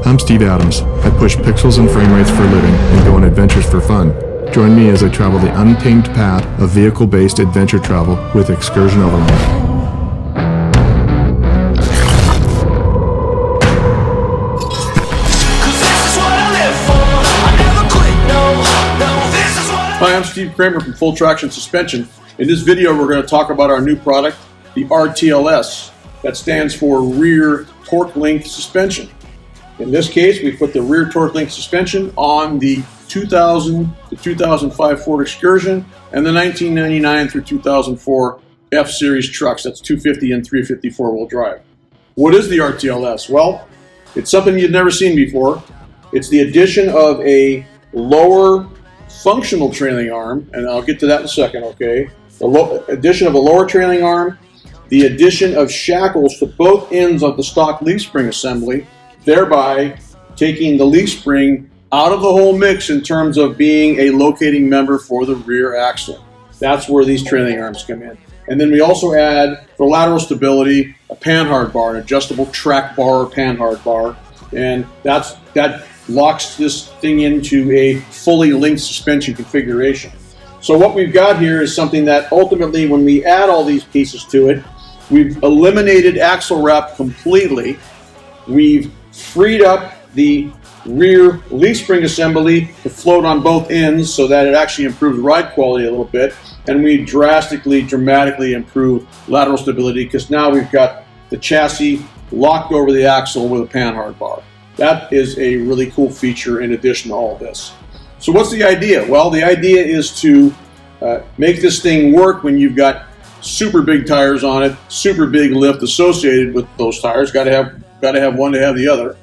I'm Steve Adams. I push pixels and frame rates for a living and go on adventures for fun. Join me as I travel the untamed path of vehicle-based adventure travel with Excursion Overland. Hi, I'm Steve Kramer from Full Traction Suspension. In this video, we're going to talk about our new product, the RTLS. That stands for Rear Torque Link Suspension. In this case, we put the rear torque link suspension on the 2000 to 2005 Ford Excursion and the 1999 through 2004 F-Series trucks. That's 250 and 350 four-wheel drive. What is the RTLS? Well, it's something you've never seen before. It's the addition of a lower functional trailing arm, and I'll get to that in a second, okay? The addition of a lower trailing arm, the addition of shackles to both ends of the stock leaf spring assembly, thereby taking the leaf spring out of the whole mix in terms of being a locating member for the rear axle. That's where these trailing arms come in. And then we also add, for lateral stability, a panhard bar, an adjustable track bar or panhard bar, and that locks this thing into a fully linked suspension configuration. So what we've got here is something that ultimately, when we add all these pieces to it, we've eliminated axle wrap completely. We've freed up the rear leaf spring assembly to float on both ends so that it actually improves ride quality a little bit. And we dramatically improve lateral stability because now we've got the chassis locked over the axle with a panhard bar. That is a really cool feature in addition to all of this. So what's the idea? Well, the idea is to make this thing work when you've got super big tires on it, super big lift associated with those tires. Got to have one to have the other.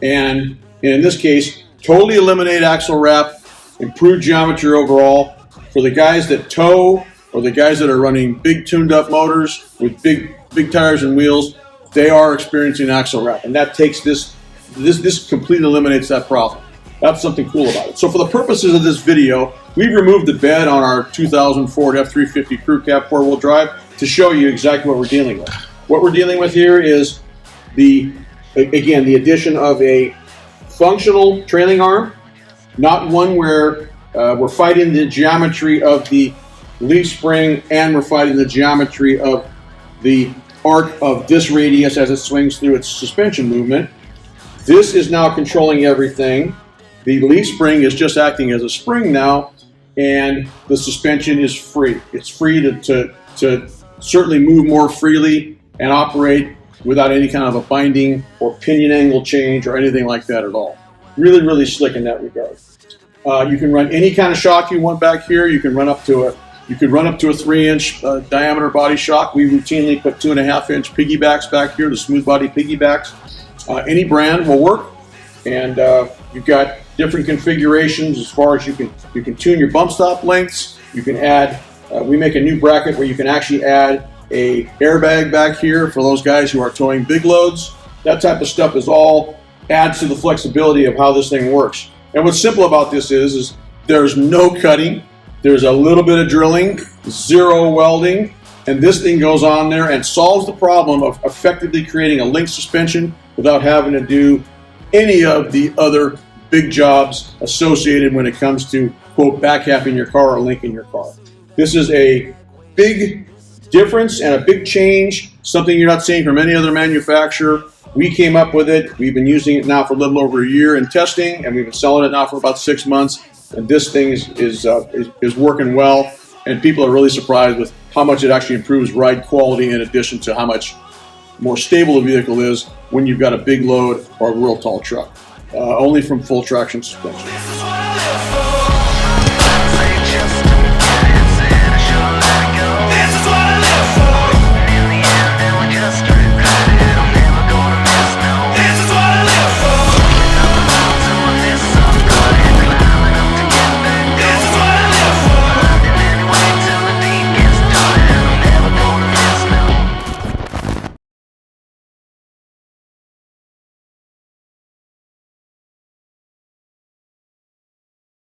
And in this case, totally eliminate axle wrap, improve geometry overall. For the guys that tow or the guys that are running big tuned up motors with big tires and wheels, they are experiencing axle wrap, and that takes this completely eliminates that problem. That's something cool about it. So for the purposes of this video, we've removed the bed on our 2000 Ford F350 Crew Cab four-wheel drive to show you exactly what we're dealing with. What we're dealing with here is the addition of a functional trailing arm, not one where we're fighting the geometry of the leaf spring and we're fighting the geometry of the arc of this radius as it swings through its suspension movement. This is now controlling everything. The leaf spring is just acting as a spring now, and the suspension is free. It's free to certainly move more freely and operate without any kind of a binding or pinion angle change or anything like that at all. Really, really slick in that regard. You can run any kind of shock you want back here. You can run up to a 3-inch diameter body shock. We routinely put 2.5-inch piggybacks back here, the smooth body piggybacks. Any brand will work, and you've got different configurations as far as you can tune your bump stop lengths. You can add. We make a new bracket where you can actually add a airbag back here for those guys who are towing big loads. That type of stuff is all adds to the flexibility of how this thing works. And what's simple about this is there's no cutting. There's a little bit of drilling, zero welding, and this thing goes on there and solves the problem of effectively creating a linked suspension without having to do any of the other big jobs associated when it comes to, quote, back halfing your car or linking your car. This is a big difference and a big change, something you're not seeing from any other manufacturer. We came up with it. We've been using it now for a little over a year in testing, and we've been selling it now for about 6 months. And this thing is working well, and people are really surprised with how much it actually improves ride quality in addition to how much more stable the vehicle is when you've got a big load or a real tall truck. Only from Full Traction Suspension.